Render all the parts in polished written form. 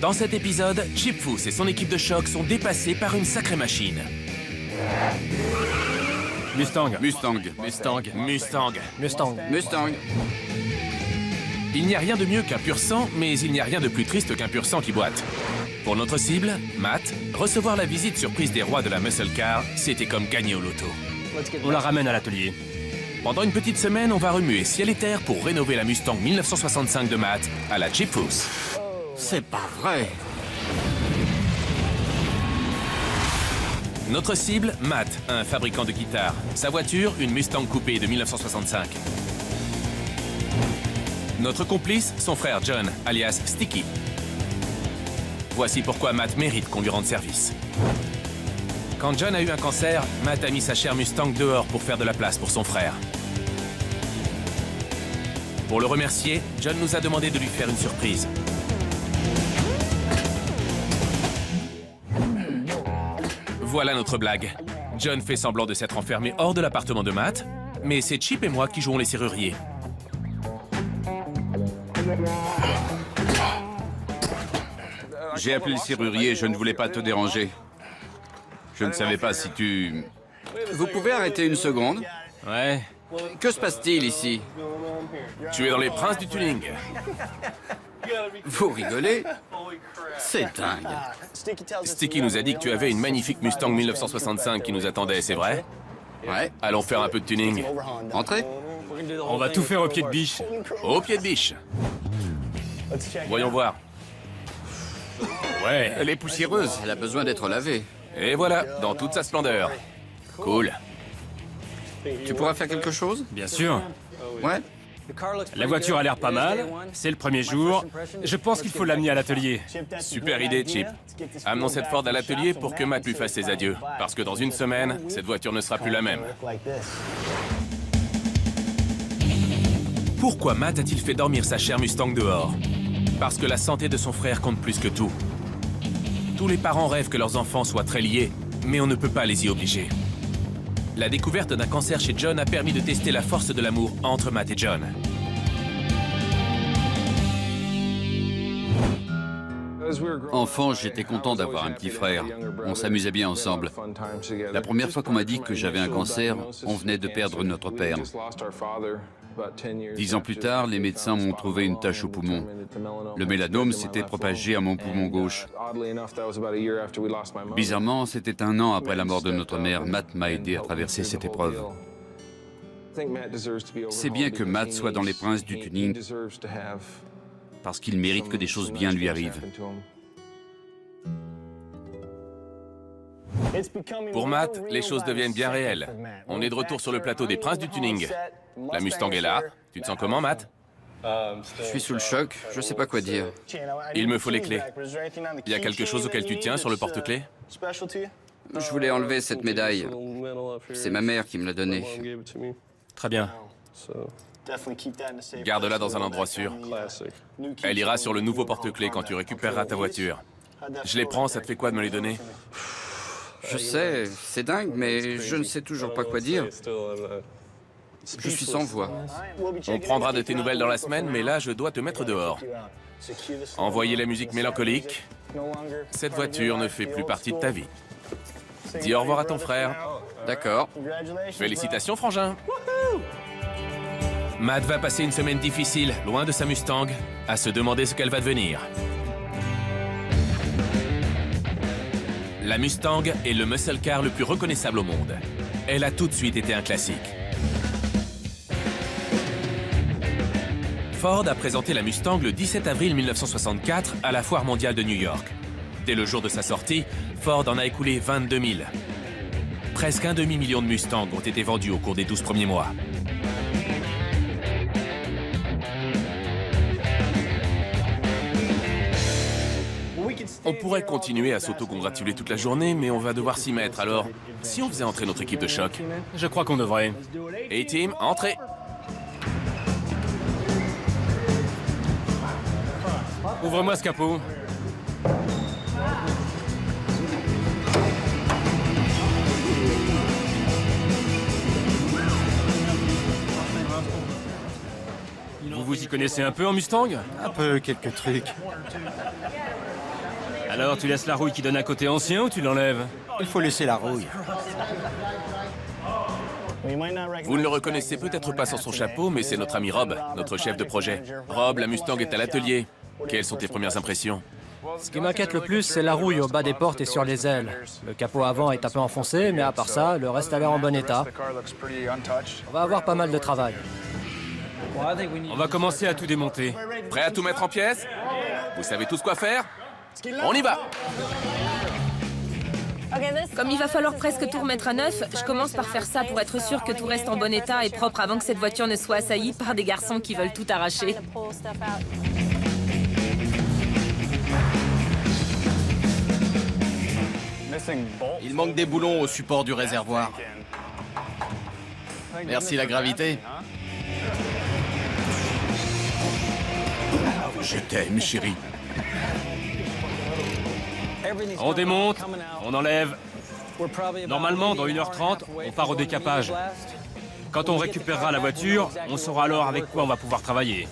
Dans cet épisode, Chip Foose et son équipe de choc sont dépassés par une sacrée machine. Mustang. Mustang. Mustang, Mustang. Mustang. Mustang. Il n'y a rien de mieux qu'un pur sang, mais il n'y a rien de plus triste qu'un pur sang qui boite. Pour notre cible, Matt, recevoir la visite surprise des rois de la muscle car, c'était comme gagner au loto. On la ramène à l'atelier. Pendant une petite semaine, on va remuer ciel et terre pour rénover la Mustang 1965 de Matt à la Chip Foose. C'est pas vrai. Notre cible, Matt, un fabricant de guitares. Sa voiture, une Mustang coupée de 1965. Notre complice, son frère John, alias Sticky. Voici pourquoi Matt mérite qu'on lui rende service. Quand John a eu un cancer, Matt a mis sa chère Mustang dehors pour faire de la place pour son frère. Pour le remercier, John nous a demandé de lui faire une surprise. Voilà notre blague. John fait semblant de s'être enfermé hors de l'appartement de Matt, mais c'est Chip et moi qui jouons les serruriers. J'ai appelé le serrurier, je ne voulais pas te déranger. Je ne savais pas si tu... Vous pouvez arrêter une seconde? Ouais. Que se passe-t-il ici? Tu es dans les princes du tuning. Vous rigolez? C'est dingue. Sticky nous a dit que tu avais une magnifique Mustang 1965 qui nous attendait, c'est vrai? Ouais, Allons faire un peu de tuning. entrez. On va tout faire au pied de biche. Au pied de biche. Voyons voir. Ouais. Elle est poussiéreuse, elle a besoin d'être lavée. Et voilà, dans toute sa splendeur. Cool. Tu pourras faire quelque chose? Bien sûr. Ouais. La voiture a l'air pas mal. C'est le premier jour. Je pense qu'il faut l'amener à l'atelier. Super idée, Chip. Amenons cette Ford à l'atelier pour que Matt lui fasse ses adieux. Parce que dans une semaine, cette voiture ne sera plus la même. Pourquoi Matt a-t-il fait dormir sa chère Mustang dehors? Parce que la santé de son frère compte plus que tout. Tous les parents rêvent que leurs enfants soient très liés, mais on ne peut pas les y obliger. La découverte d'un cancer chez John a permis de tester la force de l'amour entre Matt et John. Enfant, j'étais content d'avoir un petit frère. On s'amusait bien ensemble. La première fois qu'on m'a dit que j'avais un cancer, on venait de perdre notre père. 10 ans plus tard, les médecins m'ont trouvé une tache au poumon. Le mélanome s'était propagé à mon poumon gauche. Bizarrement, c'était 1 an après la mort de notre mère. Matt m'a aidé à traverser cette épreuve. C'est bien que Matt soit dans les princes du tuning, parce qu'il mérite que des choses bien lui arrivent. Pour Matt, les choses deviennent bien réelles. On est de retour sur le plateau des princes du tuning. La Mustang est là. Tu te sens comment, Matt? Je suis sous le choc, je sais pas quoi dire. Il me faut les clés. Il y a quelque chose auquel tu tiens sur le porte-clés? Je voulais enlever cette médaille. C'est ma mère qui me l'a donnée. Très bien. Garde-la dans un endroit sûr. Elle ira sur le nouveau porte-clés quand tu récupéreras ta voiture. Je les prends, ça te fait quoi de me les donner? Je sais, c'est dingue, mais je ne sais toujours pas quoi dire. Je suis sans voix. On prendra de tes nouvelles dans la semaine, mais là, je dois te mettre dehors. Envoyer la musique mélancolique. Cette voiture ne fait plus partie de ta vie. Dis au revoir à ton frère. D'accord. Félicitations, frangin. Matt va passer une semaine difficile, loin de sa Mustang, à se demander ce qu'elle va devenir. La Mustang est le muscle car le plus reconnaissable au monde. Elle a tout de suite été un classique. Ford a présenté la Mustang le 17 avril 1964 à la Foire mondiale de New York. Dès le jour de sa sortie, Ford en a écoulé 22 000. Presque un demi-million de Mustangs ont été vendus au cours des 12 premiers mois. On pourrait continuer à s'auto-congratuler toute la journée, mais on va devoir s'y mettre. Alors, si on faisait entrer notre équipe de choc? Je crois qu'on devrait. Hey team, entrez! Ouvre-moi ce capot. Vous vous y connaissez un peu en Mustang? Un peu, quelques trucs. Alors, tu laisses la rouille qui donne un côté ancien ou tu l'enlèves? Il faut laisser la rouille. Vous ne le reconnaissez peut-être pas sans son chapeau, mais c'est notre ami Rob, notre chef de projet. Rob, la Mustang est à l'atelier. Quelles sont tes premières impressions? Ce qui m'inquiète le plus, c'est la rouille au bas des portes et sur les ailes. Le capot avant est un peu enfoncé, mais à part ça, le reste a l'air en bon état. On va avoir pas mal de travail. On va commencer à tout démonter. Prêt à tout mettre en pièces? Vous savez tous quoi faire? On y va! Comme il va falloir presque tout remettre à neuf, je commence par faire ça pour être sûr que tout reste en bon état et propre avant que cette voiture ne soit assaillie par des garçons qui veulent tout arracher. Il manque des boulons au support du réservoir. Merci la gravité. Je t'aime, chérie. On démonte, on enlève. Normalement, dans 1h30, on part au décapage. Quand on récupérera la voiture, on saura alors avec quoi on va pouvoir travailler.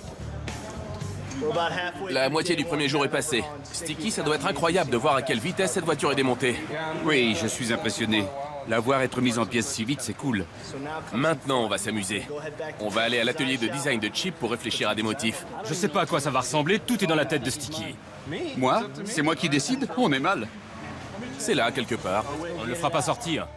La moitié du premier jour est passée. Sticky, ça doit être incroyable de voir à quelle vitesse cette voiture est démontée. Oui, je suis impressionné. La voir être mise en pièces si vite, c'est cool. Maintenant, on va s'amuser. On va aller à l'atelier de design de Chip pour réfléchir à des motifs. Je sais pas à quoi ça va ressembler, tout est dans la tête de Sticky. Moi? C'est moi qui décide? On est mal. C'est là, quelque part. On ne le fera pas sortir.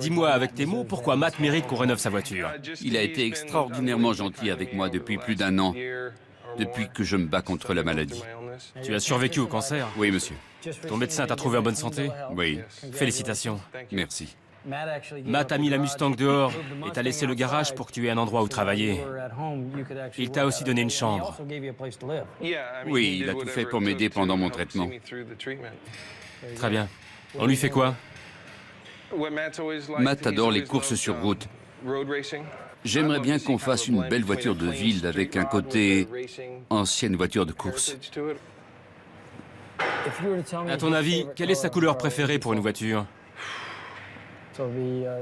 Dis-moi avec tes mots pourquoi Matt mérite qu'on rénove sa voiture. Il a été extraordinairement gentil avec moi depuis plus d'1 an. Depuis que je me bats contre la maladie. Tu as survécu au cancer. Oui, monsieur. Ton médecin t'a trouvé en bonne santé. Oui, Félicitations. merci. Matt a mis la Mustang dehors et t'a laissé le garage pour que tu aies un endroit où travailler. Il t'a aussi donné une chambre. Oui, il a tout fait pour m'aider pendant mon traitement. Très bien. On lui fait quoi? Matt adore les courses sur route. J'aimerais bien qu'on fasse une belle voiture de ville avec un côté ancienne voiture de course. À ton avis, quelle est sa couleur préférée pour une voiture?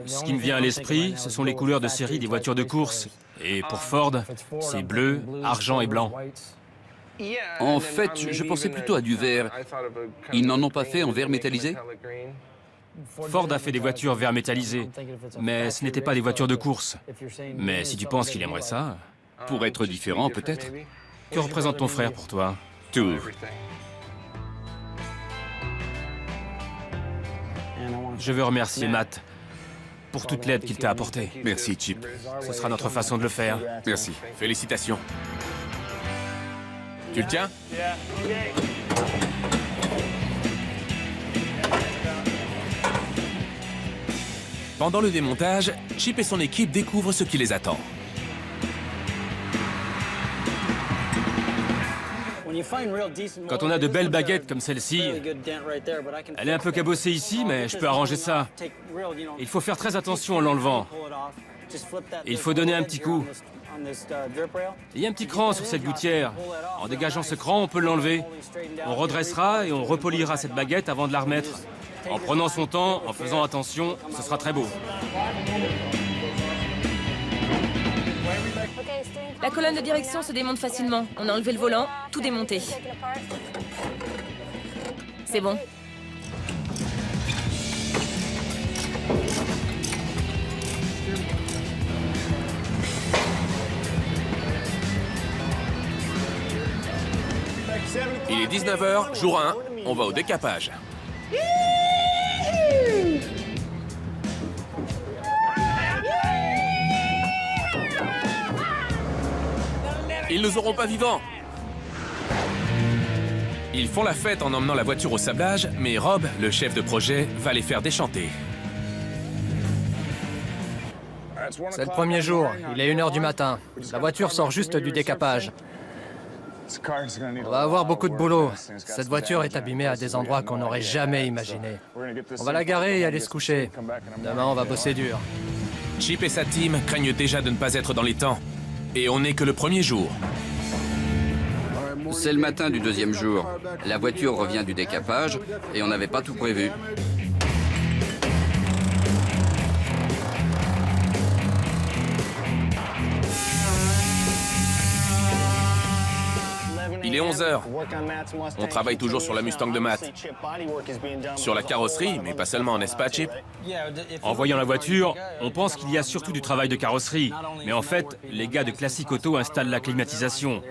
Ce qui me vient à l'esprit, ce sont les couleurs de série des voitures de course. Et pour Ford, c'est bleu, argent et blanc. En fait, je pensais plutôt à du vert. Ils n'en ont pas fait en vert métallisé? Ford a fait des voitures vert métallisées, mais ce n'étaient pas des voitures de course. Mais si tu penses qu'il aimerait ça... Pour être différent, peut-être? Que représente ton frère pour toi? Tout. Je veux remercier Matt pour toute l'aide qu'il t'a apportée. Merci, Chip. Ce sera notre façon de le faire. Merci. Félicitations. Tu le tiens? Pendant le démontage, Chip et son équipe découvrent ce qui les attend. Quand on a de belles baguettes comme celle-ci, elle est un peu cabossée ici, mais je peux arranger ça. Il faut faire très attention en l'enlevant. Il faut donner un petit coup. Il y a un petit cran sur cette gouttière. En dégageant ce cran, on peut l'enlever. On redressera et on repolira cette baguette avant de la remettre. En prenant son temps, en faisant attention, ce sera très beau. La colonne de direction se démonte facilement. On a enlevé le volant, tout démonté. C'est bon. Il est 19h, jour 1, on va au décapage. Ils nous auront pas vivants. Ils font la fête en emmenant la voiture au sablage, mais Rob, le chef de projet, va les faire déchanter. C'est le premier jour, il est 1h du matin. La voiture sort juste du décapage. On va avoir beaucoup de boulot. Cette voiture est abîmée à des endroits qu'on n'aurait jamais imaginés. On va la garer et aller se coucher. Demain, on va bosser dur. Chip et sa team craignent déjà de ne pas être dans les temps. Et on n'est que le premier jour. C'est le matin du 2e jour. La voiture revient du décapage et on n'avait pas tout prévu. est 11 heures. On travaille toujours sur la Mustang de Matt. Sur la carrosserie, mais pas seulement, n'est-ce pas, Chip? En voyant la voiture, on pense qu'il y a surtout du travail de carrosserie. Mais en fait, les gars de Classic Auto installent la climatisation.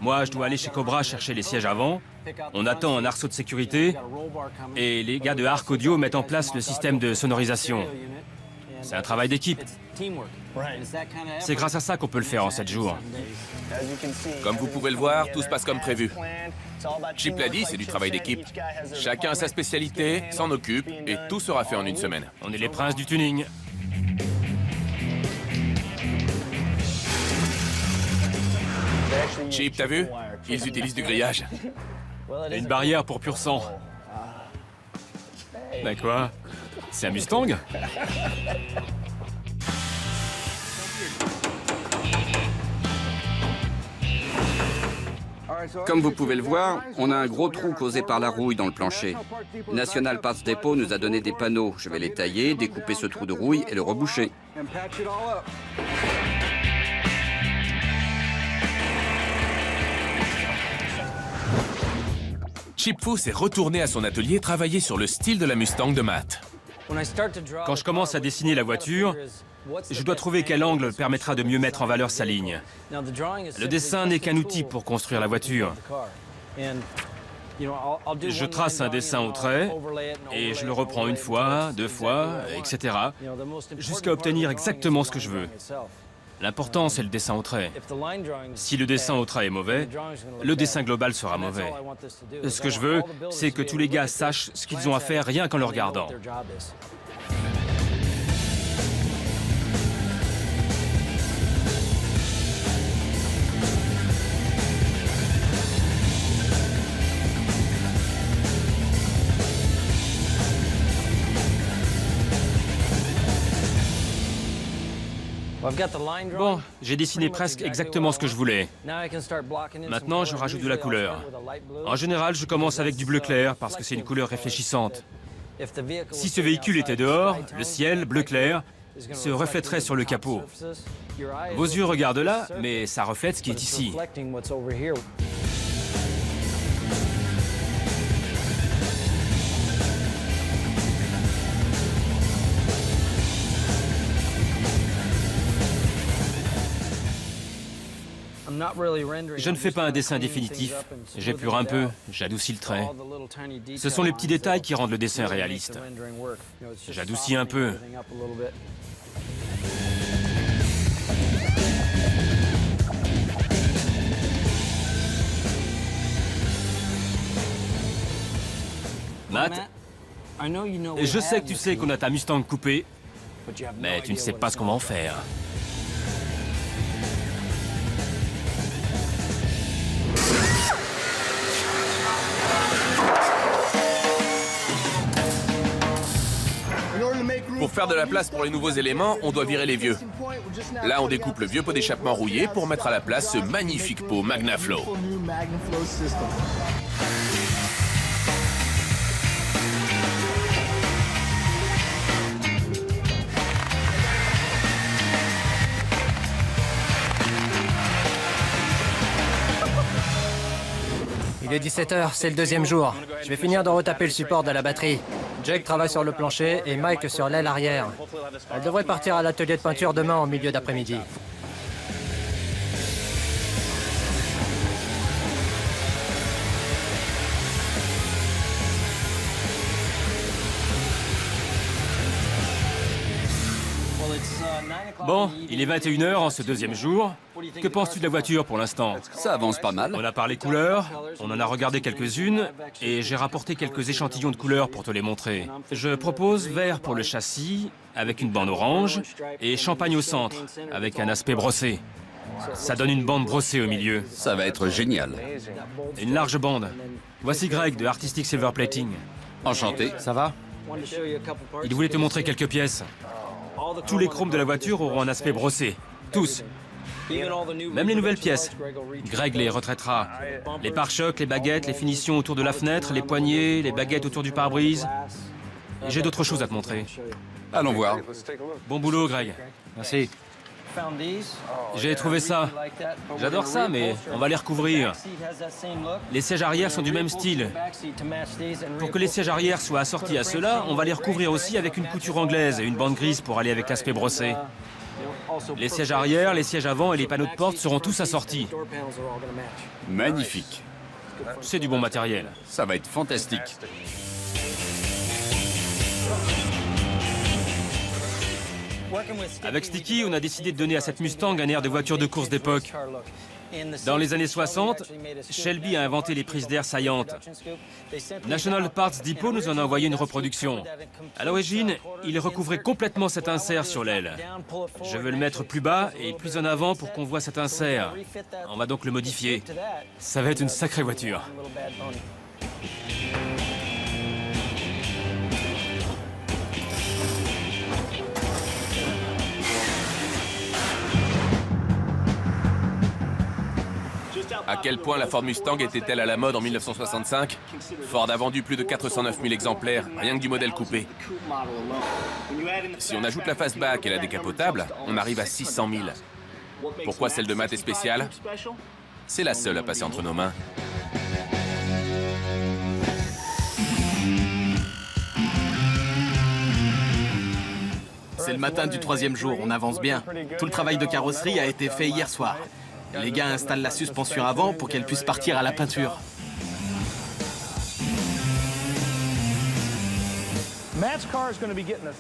Moi, je dois aller chez Cobra chercher les sièges avant. On attend un arceau de sécurité. Et les gars de Arc Audio mettent en place le système de sonorisation. C'est un travail d'équipe. C'est grâce à ça qu'on peut le faire en 7 jours. Comme vous pouvez le voir, tout se passe comme prévu. Chip l'a dit, c'est du travail d'équipe. Chacun a sa spécialité, s'en occupe, et tout sera fait en une semaine. On est les princes du tuning. Chip, t'as vu? Ils utilisent du grillage. Et une barrière pour pur sang. Ben quoi? C'est un Mustang? Comme vous pouvez le voir, on a un gros trou causé par la rouille dans le plancher. National Parts Depot nous a donné des panneaux. Je vais les tailler, découper ce trou de rouille et le reboucher. Chip Foose est retourné à son atelier travailler sur le style de la Mustang de Matt. Quand je commence à dessiner la voiture, je dois trouver quel angle permettra de mieux mettre en valeur sa ligne. Le dessin n'est qu'un outil pour construire la voiture. Je trace un dessin au trait et je le reprends une fois, 2 fois, etc. jusqu'à obtenir exactement ce que je veux. L'important, c'est le dessin au trait. Si le dessin au trait est mauvais, le dessin global sera mauvais. Ce que je veux, c'est que tous les gars sachent ce qu'ils ont à faire rien qu'en le regardant. Bon, j'ai dessiné presque exactement ce que je voulais. Maintenant, je rajoute de la couleur. En général, je commence avec du bleu clair parce que c'est une couleur réfléchissante. Si ce véhicule était dehors, le ciel, bleu clair, se reflèterait sur le capot. Vos yeux regardent là, mais ça reflète ce qui est ici. Je ne fais pas un dessin définitif. J'épure un peu, j'adoucis le trait. Ce sont les petits détails qui rendent le dessin réaliste. J'adoucis un peu. Matt, je sais que tu sais qu'on a ta Mustang coupée, mais tu ne sais pas ce qu'on va en faire. Pour faire de la place pour les nouveaux éléments, on doit virer les vieux. Là, on découpe le vieux pot d'échappement rouillé pour mettre à la place ce magnifique pot MagnaFlow. Il est 17h, c'est le 2e jour. Je vais finir de retaper le support de la batterie. Jake travaille sur le plancher et Mike sur l'aile arrière. Elle devrait partir à l'atelier de peinture demain en milieu d'après-midi. Bon, il est 21h en ce 2e jour. Que penses-tu de la voiture pour l'instant? Ça avance pas mal. On a parlé couleurs, on en a regardé quelques-unes, et j'ai rapporté quelques échantillons de couleurs pour te les montrer. Je propose vert pour le châssis, avec une bande orange, et champagne au centre, avec un aspect brossé. Ça donne une bande brossée au milieu. Ça va être génial. Une large bande. Voici Greg de Artistic Silver Plating. Enchanté. Ça va? Il voulait te montrer quelques pièces. Tous les chromes de la voiture auront un aspect brossé. Tous. Même les nouvelles pièces. Greg les retraitera. Les pare-chocs, les baguettes, les finitions autour de la fenêtre, les poignées, les baguettes autour du pare-brise. J'ai d'autres choses à te montrer. Allons voir. Bon boulot, Greg. Merci. J'ai trouvé ça. J'adore ça, mais on va les recouvrir. Les sièges arrière sont du même style. Pour que les sièges arrière soient assortis à ceux-là, on va les recouvrir aussi avec une couture anglaise et une bande grise pour aller avec l'aspect brossé. Les sièges arrière, les sièges avant et les panneaux de porte seront tous assortis. Magnifique. C'est du bon matériel. Ça va être fantastique. Avec Sticky, on a décidé de donner à cette Mustang un air de voiture de course d'époque. Dans les années 60, Shelby a inventé les prises d'air saillantes. National Parts Depot nous en a envoyé une reproduction. À l'origine, il recouvrait complètement cet insert sur l'aile. Je veux le mettre plus bas et plus en avant pour qu'on voit cet insert. On va donc le modifier. Ça va être une sacrée voiture. À quel point la Ford Mustang était-elle à la mode en 1965? Ford a vendu plus de 409 000 exemplaires, rien que du modèle coupé. Si on ajoute la fastback et la décapotable, on arrive à 600 000. Pourquoi celle de Matt est spéciale? C'est la seule à passer entre nos mains. C'est le matin du 3e jour, on avance bien. Tout le travail de carrosserie a été fait hier soir. Les gars installent la suspension avant pour qu'elle puisse partir à la peinture.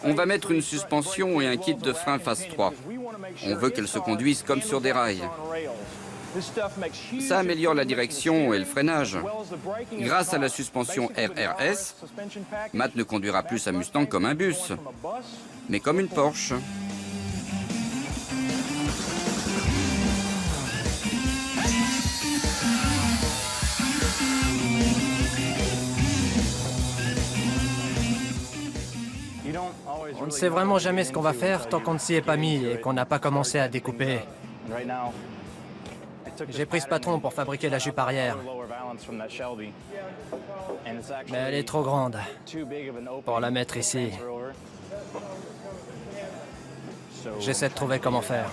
On va mettre une suspension et un kit de frein phase 3. On veut qu'elle se conduise comme sur des rails. Ça améliore la direction et le freinage. Grâce à la suspension RRS, Matt ne conduira plus sa Mustang comme un bus, mais comme une Porsche. On ne sait vraiment jamais ce qu'on va faire tant qu'on ne s'y est pas mis et qu'on n'a pas commencé à découper. J'ai pris ce patron pour fabriquer la jupe arrière. Mais elle est trop grande pour la mettre ici. J'essaie de trouver comment faire.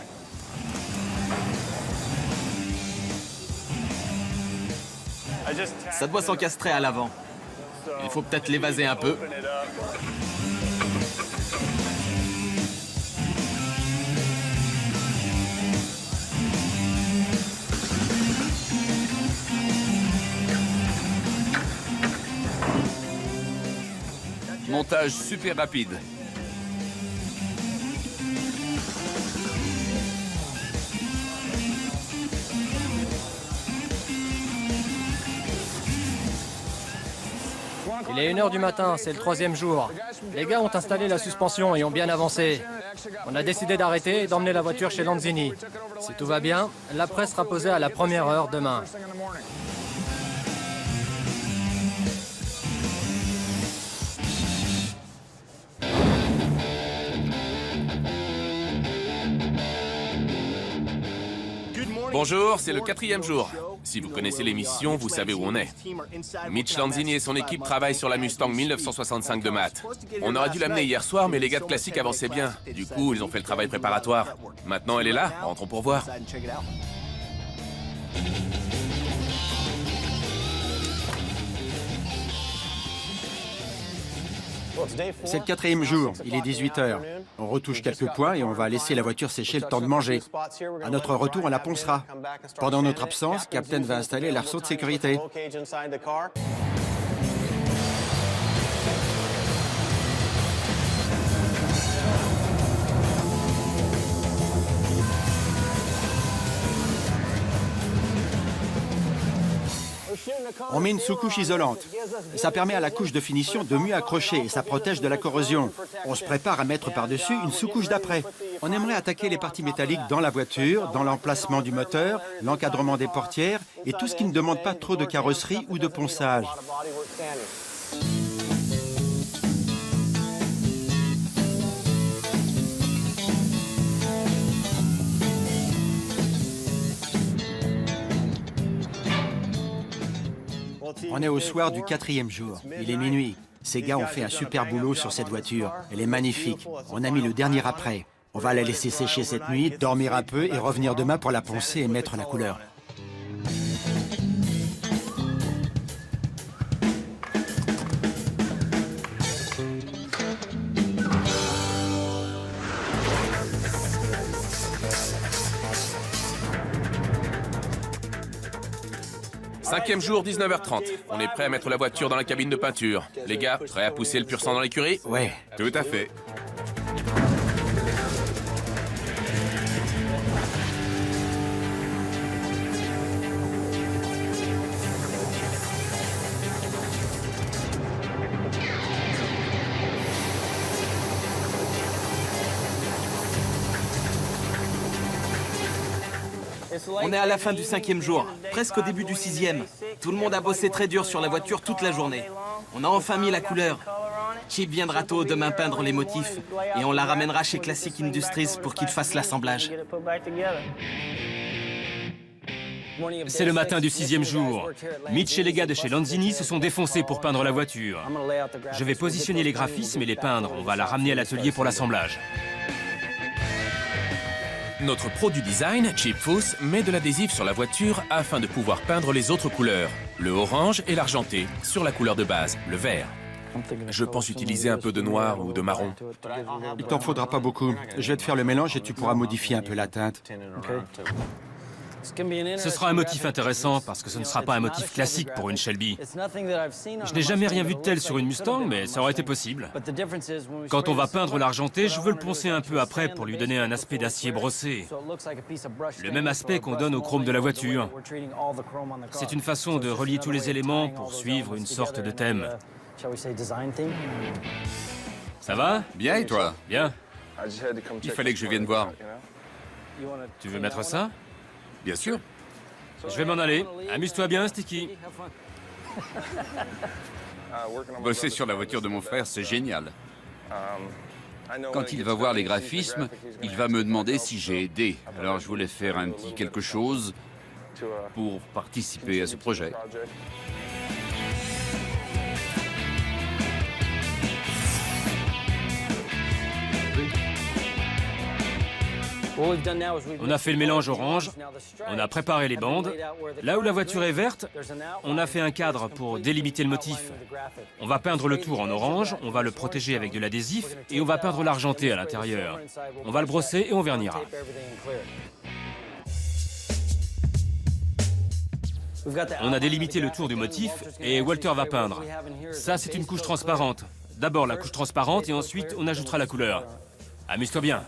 Ça doit s'encastrer à l'avant. Il faut peut-être l'évaser un peu. Montage super rapide. Il est 1h du matin, c'est le 3e jour. Les gars ont installé la suspension et ont bien avancé. On a décidé d'arrêter et d'emmener la voiture chez Lanzini. Si tout va bien, l'après sera posé à la première heure demain. Bonjour, c'est le 4e jour. Si vous connaissez l'émission, vous savez où on est. Mitch Lanzini et son équipe travaillent sur la Mustang 1965 de Matt. On aurait dû l'amener hier soir, mais les gars de Classic avançaient bien. Du coup, ils ont fait le travail préparatoire. Maintenant, elle est là, rentrons pour voir. C'est le 4e jour, il est 18h. On retouche quelques points et on va laisser la voiture sécher le temps de manger. À notre retour, on la poncera. Pendant notre absence, Captain va installer l'arceau de sécurité. On met une sous-couche isolante. Ça permet à la couche de finition de mieux accrocher et ça protège de la corrosion. On se prépare à mettre par-dessus une sous-couche d'après. On aimerait attaquer les parties métalliques dans la voiture, dans l'emplacement du moteur, l'encadrement des portières et tout ce qui ne demande pas trop de carrosserie ou de ponçage. On est au soir du 4e jour. Il est minuit. Ces gars ont fait un super boulot sur cette voiture. Elle est magnifique. On a mis le dernier après. On va la laisser sécher cette nuit, dormir un peu et revenir demain pour la poncer et mettre la couleur. Cinquième jour, 19h30. On est prêt à mettre la voiture dans la cabine de peinture. Les gars, prêts à pousser le pur sang dans l'écurie? Ouais. Tout à fait. On est à la fin du 5e jour, presque au début du 6e. Tout le monde a bossé très dur sur la voiture toute la journée. On a enfin mis la couleur. Chip viendra tôt demain peindre les motifs et on la ramènera chez Classic Industries pour qu'ils fassent l'assemblage. C'est le matin du 6e jour. Mitch et les gars de chez Lanzini se sont défoncés pour peindre la voiture. Je vais positionner les graphismes et les peindre. On va la ramener à l'atelier pour l'assemblage. Notre pro du design, Chip Foose, met de l'adhésif sur la voiture afin de pouvoir peindre les autres couleurs, le orange et l'argenté, sur la couleur de base, le vert. Je pense utiliser un peu de noir ou de marron. Il t'en faudra pas beaucoup. Je vais te faire le mélange et tu pourras modifier un peu la teinte. Ce sera un motif intéressant parce que ce ne sera pas un motif classique pour une Shelby. Je n'ai jamais rien vu de tel sur une Mustang, mais ça aurait été possible. Quand on va peindre l'argenté, je veux le poncer un peu après pour lui donner un aspect d'acier brossé. Le même aspect qu'on donne au chrome de la voiture. C'est une façon de relier tous les éléments pour suivre une sorte de thème. Ça va? Bien, et toi? Bien. Il fallait que je vienne voir. Tu veux mettre ça? Bien sûr. Je vais m'en aller. Amuse-toi bien, Sticky. Bosser sur la voiture de mon frère, c'est génial. Quand il va voir les graphismes, il va me demander si j'ai aidé. Alors je voulais faire un petit quelque chose pour participer à ce projet. On a fait le mélange orange, on a préparé les bandes. Là où la voiture est verte, on a fait un cadre pour délimiter le motif. On va peindre le tour en orange, on va le protéger avec de l'adhésif et on va peindre l'argenté à l'intérieur. On va le brosser et on vernira. On a délimité le tour du motif et Walter va peindre. Ça, c'est une couche transparente. D'abord la couche transparente et ensuite on ajoutera la couleur. Amuse-toi bien.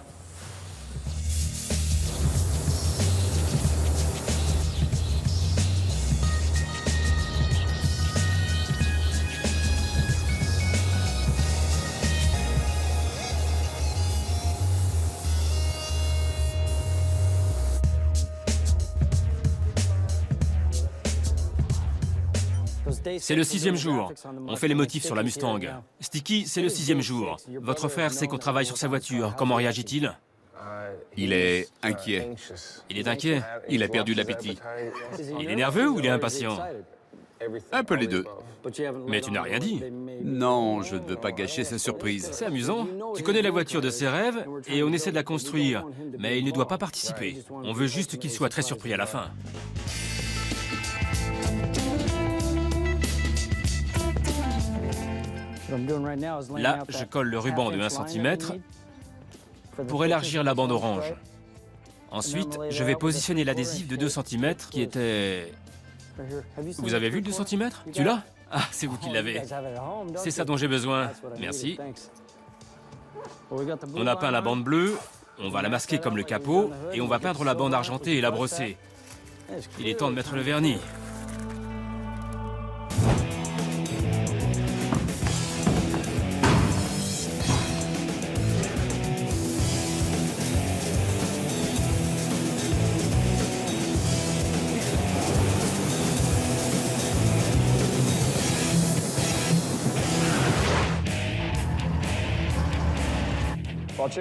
C'est le 6e jour. On fait les motifs sur la Mustang. Sticky, c'est le 6e jour. Votre frère sait qu'on travaille sur sa voiture. Comment réagit-il? Il est inquiet. Il est inquiet. Il a perdu l'appétit. Il est nerveux ou il est impatient? Un peu les deux. Mais tu n'as rien dit. Non, je ne veux pas gâcher sa surprise. C'est amusant. Tu connais la voiture de ses rêves et on essaie de la construire. Mais il ne doit pas participer. On veut juste qu'il soit très surpris à la fin. Là, je colle le ruban de 1 cm pour élargir la bande orange. Ensuite, je vais positionner l'adhésif de 2 cm qui était... Vous avez vu le 2 cm? Tu l'as? Ah, c'est vous qui l'avez. C'est ça dont j'ai besoin. Merci. On a peint la bande bleue, on va la masquer comme le capot, et on va peindre la bande argentée et la brosser. Il est temps de mettre le vernis.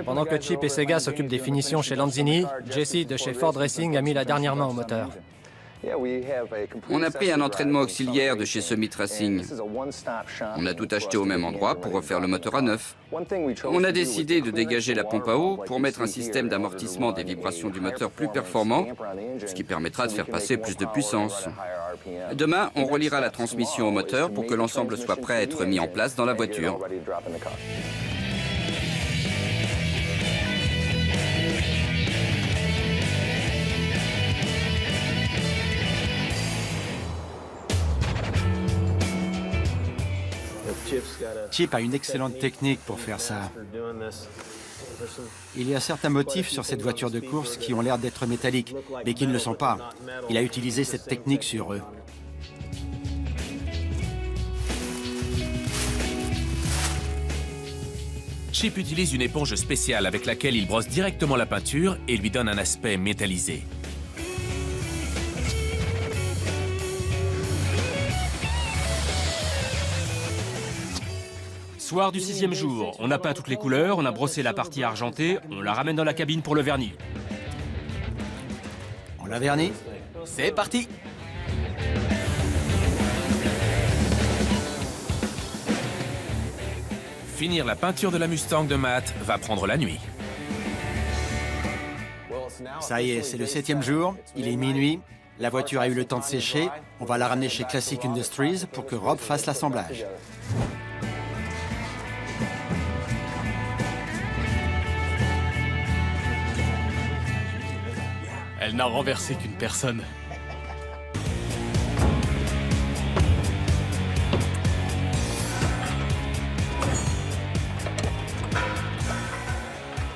Pendant que Chip et ses gars s'occupent des finitions chez Lanzini, Jesse de chez Ford Racing a mis la dernière main au moteur. On a pris un entraînement auxiliaire de chez Summit Racing. On a tout acheté au même endroit pour refaire le moteur à neuf. On a décidé de dégager la pompe à eau pour mettre un système d'amortissement des vibrations du moteur plus performant, ce qui permettra de faire passer plus de puissance. Demain, on reliera la transmission au moteur pour que l'ensemble soit prêt à être mis en place dans la voiture. Chip a une excellente technique pour faire ça. Il y a certains motifs sur cette voiture de course qui ont l'air d'être métalliques, mais qui ne le sont pas. Il a utilisé cette technique sur eux. Chip utilise une éponge spéciale avec laquelle il brosse directement la peinture et lui donne un aspect métallisé. Soir du 6e jour, on a peint toutes les couleurs, on a brossé la partie argentée, on la ramène dans la cabine pour le vernis. On l'a verni? C'est parti! Finir la peinture de la Mustang de Matt va prendre la nuit. Ça y est, c'est le 7e jour, il est minuit, la voiture a eu le temps de sécher, on va la ramener chez Classic Industries pour que Rob fasse l'assemblage. Elle n'a renversé qu'une personne.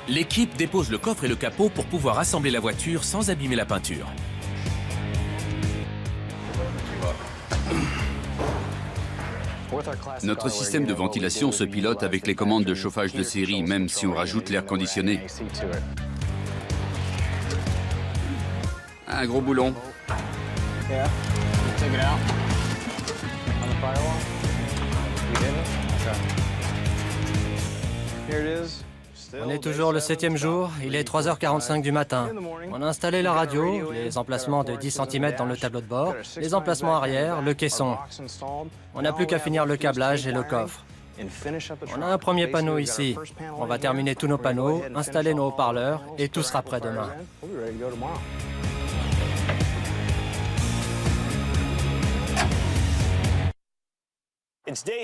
L'équipe dépose le coffre et le capot pour pouvoir assembler la voiture sans abîmer la peinture. Notre système de ventilation se pilote avec les commandes de chauffage de série, même si on rajoute l'air conditionné. Un gros boulon. On est toujours le 7e jour, il est 3h45 du matin. On a installé la radio, les emplacements de 10 cm dans le tableau de bord, les emplacements arrière, le caisson. On n'a plus qu'à finir le câblage et le coffre. On a un premier panneau ici. On va terminer tous nos panneaux, installer nos haut-parleurs et tout sera prêt demain.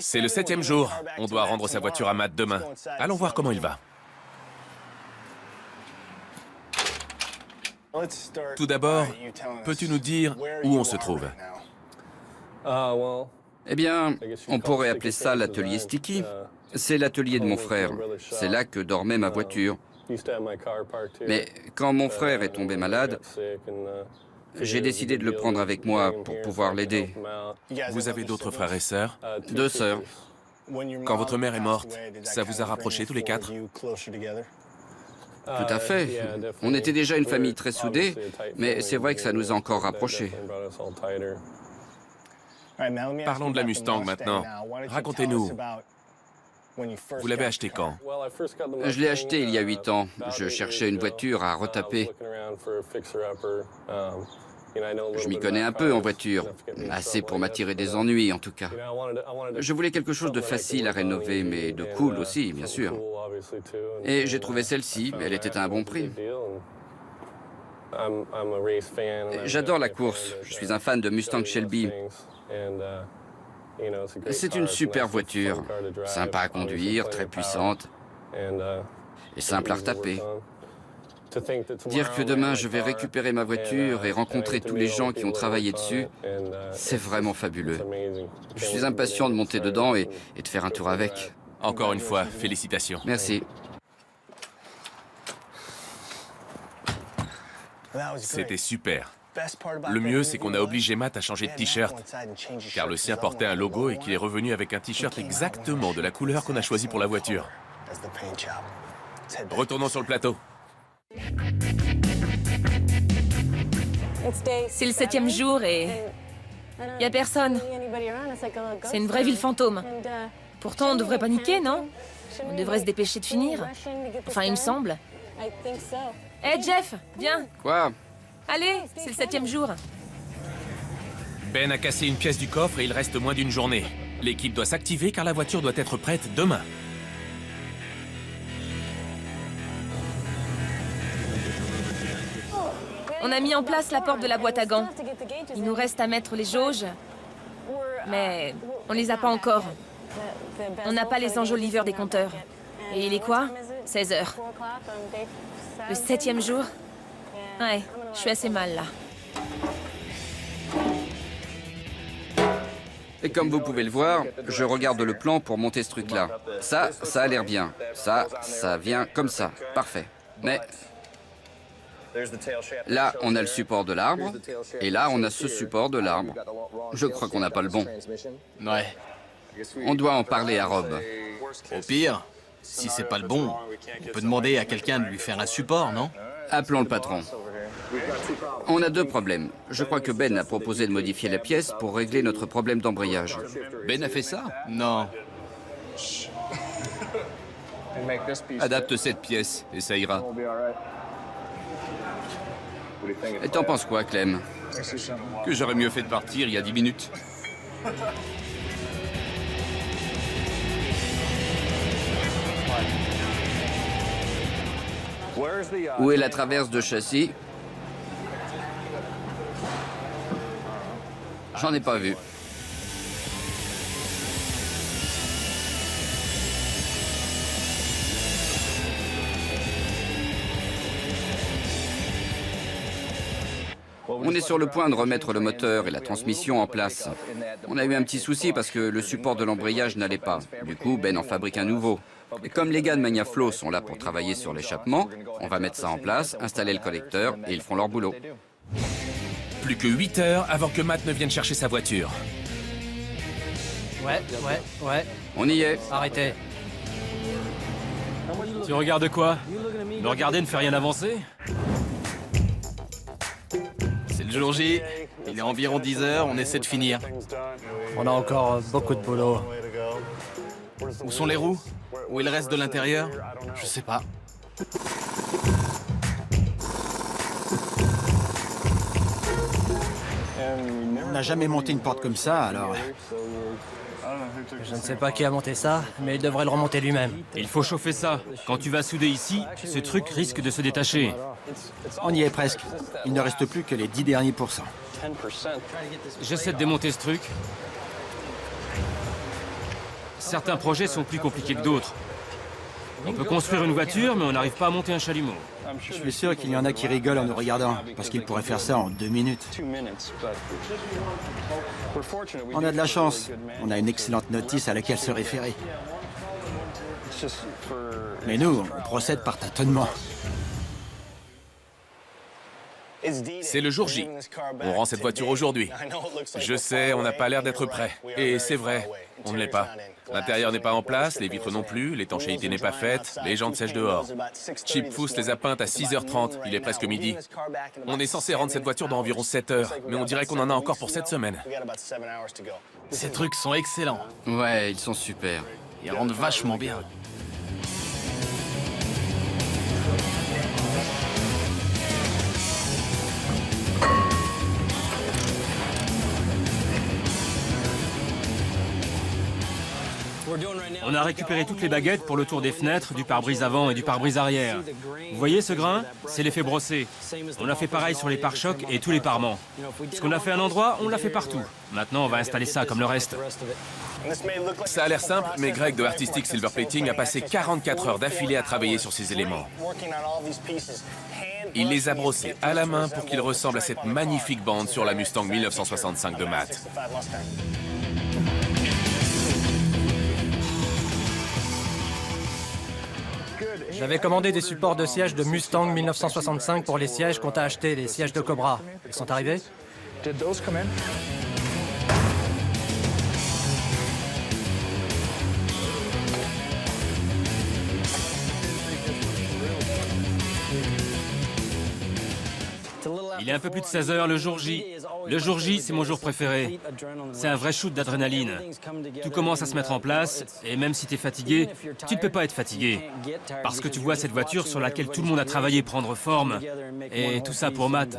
C'est le 7e jour. On doit rendre sa voiture à Matt demain. Allons voir comment il va. Tout d'abord, peux-tu nous dire où on se trouve? Eh bien, on pourrait appeler ça l'atelier Sticky. C'est l'atelier de mon frère. C'est là que dormait ma voiture. Mais quand mon frère est tombé malade, j'ai décidé de le prendre avec moi pour pouvoir l'aider. Vous avez d'autres frères et sœurs? 2 sœurs. Quand votre mère est morte, ça vous a rapprochés tous les 4? Tout à fait. On était déjà une famille très soudée, mais c'est vrai que ça nous a encore rapprochés. Parlons de la Mustang maintenant. Racontez-nous. Vous l'avez acheté quand? Je l'ai acheté il y a 8 ans. Je cherchais une voiture à retaper. Je m'y connais un peu en voiture, assez pour m'attirer des ennuis en tout cas. Je voulais quelque chose de facile à rénover, mais de cool aussi, bien sûr. Et j'ai trouvé celle-ci, elle était à un bon prix. J'adore la course, je suis un fan de Mustang Shelby. C'est une super voiture, sympa à conduire, très puissante et simple à retaper. Dire que demain je vais récupérer ma voiture et rencontrer tous les gens qui ont travaillé dessus, c'est vraiment fabuleux. Je suis impatient de monter dedans et de faire un tour avec. Encore une fois, félicitations. Merci. C'était super. Le mieux, c'est qu'on a obligé Matt à changer de t-shirt, car le sien portait un logo et qu'il est revenu avec un t-shirt exactement de la couleur qu'on a choisie pour la voiture. Retournons sur le plateau. C'est le 7e jour et... y a personne. C'est une vraie ville fantôme. Pourtant, on devrait paniquer, non? On devrait se dépêcher de finir. Enfin, il me semble. Hé, Jeff, viens. Quoi? Allez, c'est le 7e jour. Ben a cassé une pièce du coffre et il reste moins d'une journée. L'équipe doit s'activer car la voiture doit être prête demain. On a mis en place la porte de la boîte à gants. Il nous reste à mettre les jauges, mais on les a pas encore. On n'a pas les enjoliveurs des compteurs. Et il est quoi? 16 heures. Le 7e jour? Ouais, je suis assez mal là. Et comme vous pouvez le voir, je regarde le plan pour monter ce truc-là. Ça a l'air bien. Ça vient comme ça. Parfait. Mais là, on a le support de l'arbre. Et là, on a ce support de l'arbre. Je crois qu'on n'a pas le bon. Ouais. On doit en parler à Rob. Au pire, si c'est pas le bon, on peut demander à quelqu'un de lui faire un support, non? Appelons le patron. On a deux problèmes. Je crois que Ben a proposé de modifier la pièce pour régler notre problème d'embrayage. Ben a fait ça? Non. Adapte cette pièce et ça ira. Et t'en penses quoi, Clem? Que j'aurais mieux fait de partir il y a 10 minutes. Où est la traverse de châssis? J'en ai pas vu. On est sur le point de remettre le moteur et la transmission en place. On a eu un petit souci parce que le support de l'embrayage n'allait pas. Du coup, Ben en fabrique un nouveau. Et comme les gars de Magnaflow sont là pour travailler sur l'échappement, on va mettre ça en place, installer le collecteur et ils feront leur boulot. Plus que 8 heures avant que Matt ne vienne chercher sa voiture. Ouais. On y est. Arrêtez. Tu regardes quoi? Me regarder ne fait rien avancer? C'est le jour J. Il est environ 10 heures, on essaie de finir. On a encore beaucoup de boulot. Où sont les roues? Où est le reste de l'intérieur? Je sais pas. On n'a jamais monté une porte comme ça, alors... Je ne sais pas qui a monté ça, mais il devrait le remonter lui-même. Il faut chauffer ça. Quand tu vas souder ici, ce truc risque de se détacher. On y est presque. Il ne reste plus que les 10 derniers pourcents. J'essaie de démonter ce truc. Certains projets sont plus compliqués que d'autres. On peut construire une voiture, mais on n'arrive pas à monter un chalumeau. Je suis sûr qu'il y en a qui rigolent en nous regardant, parce qu'ils pourraient faire ça en 2 minutes. On a de la chance. On a une excellente notice à laquelle se référer. Mais nous, on procède par tâtonnement. C'est le jour J. On rend cette voiture aujourd'hui. Je sais, on n'a pas l'air d'être prêt. Et c'est vrai, on ne l'est pas. L'intérieur n'est pas en place, les vitres non plus, l'étanchéité n'est pas faite, les jantes sèchent dehors. Chip Foose les a peintes à 6h30, il est presque midi. On est censé rendre cette voiture dans environ 7 heures, mais on dirait qu'on en a encore pour cette semaine. Ces trucs sont excellents. Ouais, ils sont super. Ils rendent vachement bien. On a récupéré toutes les baguettes pour le tour des fenêtres, du pare-brise avant et du pare-brise arrière. Vous voyez ce grain? C'est l'effet brossé. On a fait pareil sur les pare-chocs et tous les parements. Ce qu'on a fait à un endroit, on l'a fait partout. Maintenant, on va installer ça comme le reste. Ça a l'air simple, mais Greg de Artistic Silver Plating a passé 44 heures d'affilée à travailler sur ces éléments. Il les a brossés à la main pour qu'ils ressemblent à cette magnifique bande sur la Mustang 1965 de Matt. J'avais commandé des supports de sièges de Mustang 1965 pour les sièges qu'on t'a achetés, les sièges de Cobra. Ils sont arrivés? Il est un peu plus de 16 heures le jour J. Le jour J, c'est mon jour préféré. C'est un vrai shoot d'adrénaline. Tout commence à se mettre en place, et même si t'es fatigué, tu ne peux pas être fatigué. Parce que tu vois cette voiture sur laquelle tout le monde a travaillé prendre forme. Et tout ça pour Matt.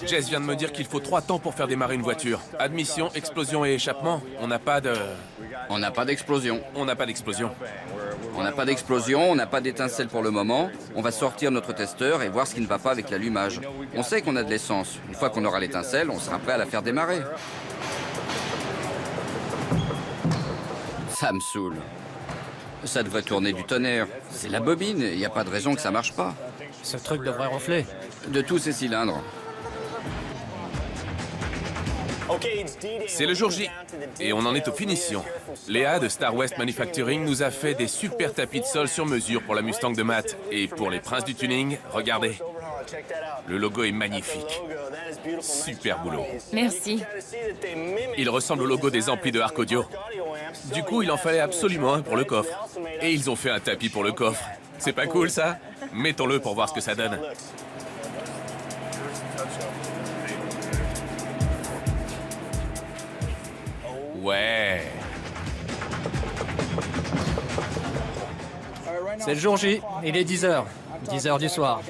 Jess vient de me dire qu'il faut 3 temps pour faire démarrer une voiture. Admission, explosion et échappement. On n'a pas de... On n'a pas d'explosion. On n'a pas d'explosion. On n'a pas d'explosion, on n'a pas d'étincelle pour le moment. On va sortir notre testeur et voir ce qui ne va pas avec l'allumage. On sait qu'on a de l'essence. Une fois qu'on aura l'étincelle, on sera prêt à la faire démarrer. Ça me saoule. Ça devrait tourner du tonnerre. C'est la bobine, il n'y a pas de raison que ça marche pas. Ce truc devrait ronfler. De tous ces cylindres. C'est le jour J, et on en est aux finitions. Léa de Star West Manufacturing nous a fait des super tapis de sol sur mesure pour la Mustang de Matt. Et pour les princes du tuning, regardez. Le logo est magnifique. Super boulot. Merci. Il ressemble au logo des amplis de Arc Audio. Du coup, il en fallait absolument un pour le coffre. Et ils ont fait un tapis pour le coffre. C'est pas cool, ça? Mettons-le pour voir ce que ça donne. Ouais. C'est le jour J, il est 10h. 10h du soir.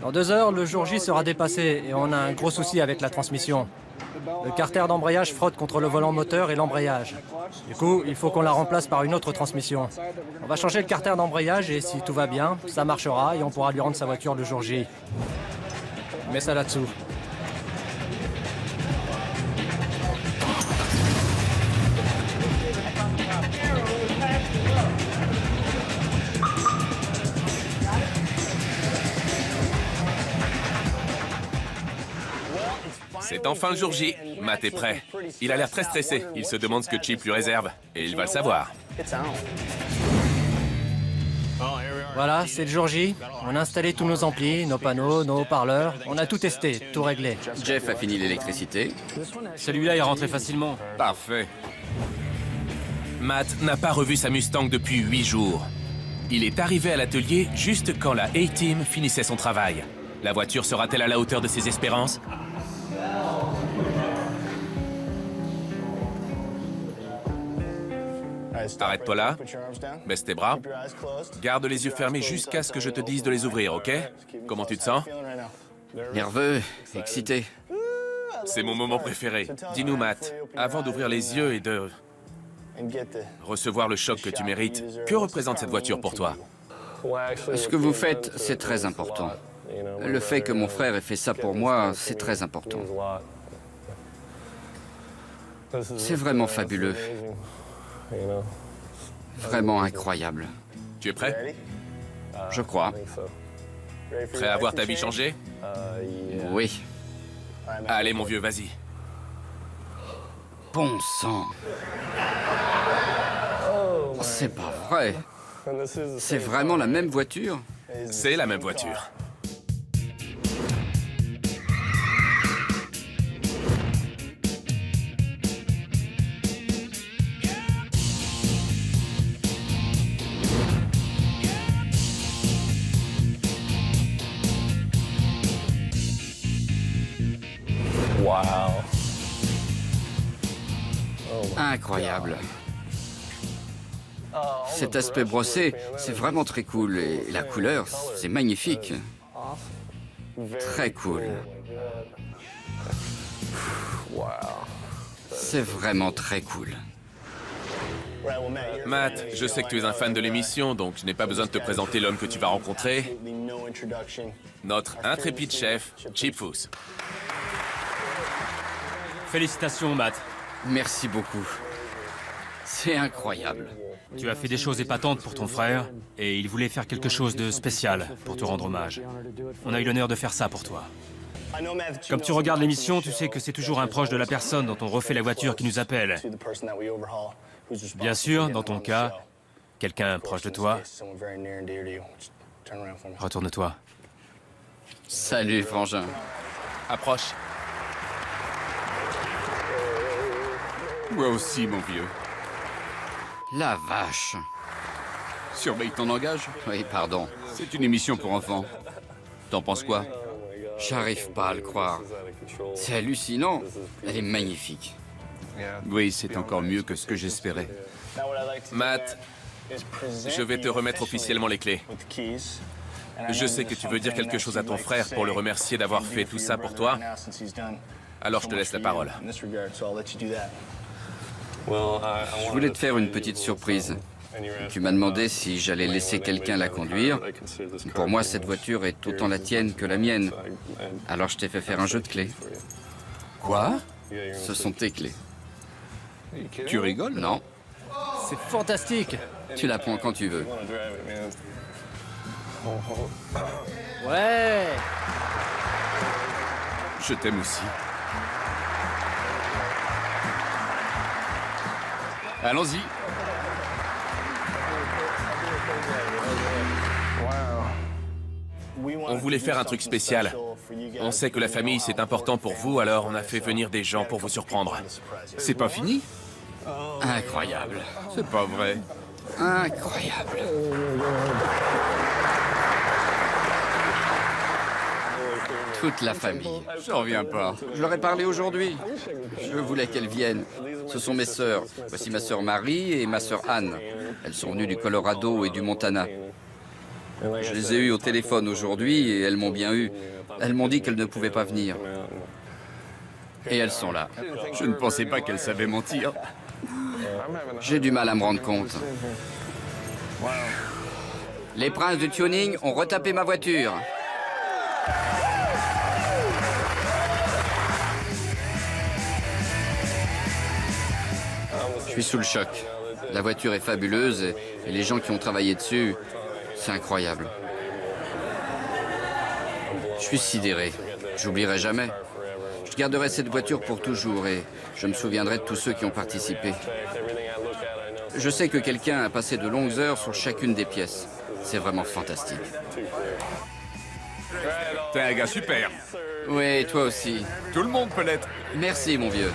Dans 2 heures, le jour J sera dépassé et on a un gros souci avec la transmission. Le carter d'embrayage frotte contre le volant moteur et l'embrayage. Du coup, il faut qu'on la remplace par une autre transmission. On va changer le carter d'embrayage et si tout va bien, ça marchera et on pourra lui rendre sa voiture le jour J. Mets ça là-dessous. C'est enfin le jour J. Matt est prêt. Il a l'air très stressé. Il se demande ce que Chip lui réserve. Et il va le savoir. Voilà, c'est le jour J. On a installé tous nos amplis, nos panneaux, nos haut-parleurs. On a tout testé, tout réglé. Jeff a fini l'électricité. Celui-là est rentré facilement. Parfait. Matt n'a pas revu sa Mustang depuis 8 jours. Il est arrivé à l'atelier juste quand la A-Team finissait son travail. La voiture sera-t-elle à la hauteur de ses espérances? Arrête-toi là. Baisse tes bras. Garde les yeux fermés jusqu'à ce que je te dise de les ouvrir, ok? Comment tu te sens? Nerveux, excité. C'est mon moment préféré. Dis-nous, Matt, avant d'ouvrir les yeux et de recevoir le choc que tu mérites, que représente cette voiture pour toi? Ce que vous faites, c'est très important. Le fait que mon frère ait fait ça pour moi, c'est très important. C'est vraiment fabuleux. Vraiment incroyable. Tu es prêt? Je crois. Prêt à voir ta vie changer? Oui. Allez, mon vieux, vas-y. Bon sang. C'est pas vrai. C'est vraiment la même voiture? C'est la même voiture. Incroyable. Cet aspect brossé, c'est vraiment très cool. Et la couleur, c'est magnifique. Très cool. C'est vraiment très cool. Matt, je sais que tu es un fan de l'émission, donc je n'ai pas besoin de te présenter l'homme que tu vas rencontrer. Notre intrépide chef, Chip Foose. Félicitations, Matt. Merci beaucoup. C'est incroyable. Tu as fait des choses épatantes pour ton frère, et il voulait faire quelque chose de spécial pour te rendre hommage. On a eu l'honneur de faire ça pour toi. Comme tu regardes l'émission, tu sais que c'est toujours un proche de la personne dont on refait la voiture qui nous appelle. Bien sûr, dans ton cas, quelqu'un proche de toi. Retourne-toi. Salut, frangin. Approche. Moi aussi, mon vieux. La vache. Surveille ton langage. Oui, pardon. C'est une émission pour enfants. T'en penses quoi? J'arrive pas à le croire. C'est hallucinant. Elle est magnifique. Oui, c'est encore mieux que ce que j'espérais. Matt, je vais te remettre officiellement les clés. Je sais que tu veux dire quelque chose à ton frère pour le remercier d'avoir fait tout ça pour toi. Alors je te laisse la parole. Je voulais te faire une petite surprise. Tu m'as demandé si j'allais laisser quelqu'un la conduire. Pour moi, cette voiture est autant la tienne que la mienne. Alors je t'ai fait faire un jeu de clés. Quoi? Ce sont tes clés. Tu rigoles? Non, C'est fantastique. tu la prends quand tu veux. Ouais. Je t'aime aussi. Allons-y. On voulait faire un truc spécial. On sait que la famille, c'est important pour vous, alors on a fait venir des gens pour vous surprendre. C'est pas fini? Incroyable. C'est pas vrai. Incroyable. Toute la famille. J'en reviens pas. Je leur ai parlé aujourd'hui. Je voulais qu'elles viennent. Ce sont mes sœurs. Voici ma sœur Marie et ma sœur Anne. Elles sont venues du Colorado et du Montana. Je les ai eues au téléphone aujourd'hui et elles m'ont bien eu. Elles m'ont dit qu'elles ne pouvaient pas venir. Et elles sont là. Je ne pensais pas qu'elle savait mentir. J'ai du mal à me rendre compte. Les princes du tuning ont retapé ma voiture. Je suis sous le choc. La voiture est fabuleuse et les gens qui ont travaillé dessus, c'est incroyable. Je suis sidéré. J'oublierai jamais. Je garderai cette voiture pour toujours et je me souviendrai de tous ceux qui ont participé. Je sais que quelqu'un a passé de longues heures sur chacune des pièces. C'est vraiment fantastique. T'es un gars super. Oui, toi aussi. Tout le monde peut l'être. Merci, mon vieux.